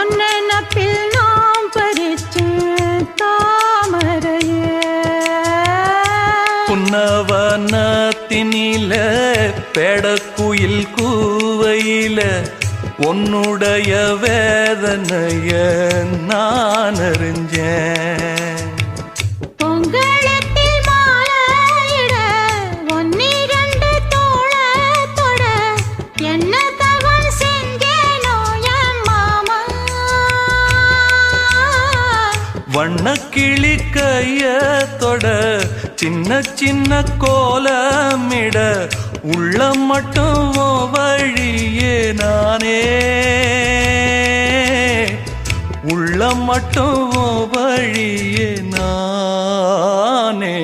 ஒன்னப்பில் நாம் பறிச்ச தாமரையே புன்னவனத்தினில பெடக்குயில் கூவையில உன்னுடைய வேதனைய நான் அறிஞ்சேன். பொங்கலத்தில் மாலையிட ஒன்னிரண்டு தோளத்தொட என்ன தவம் செஞ்சேனோ என் மாமா. வண்ணக்கிளி கையத்தொட சின்ன சின்ன கோலமிட உள்ள மட்டும் வழியே நானே உள்ள மட்டும் வழியே நானே.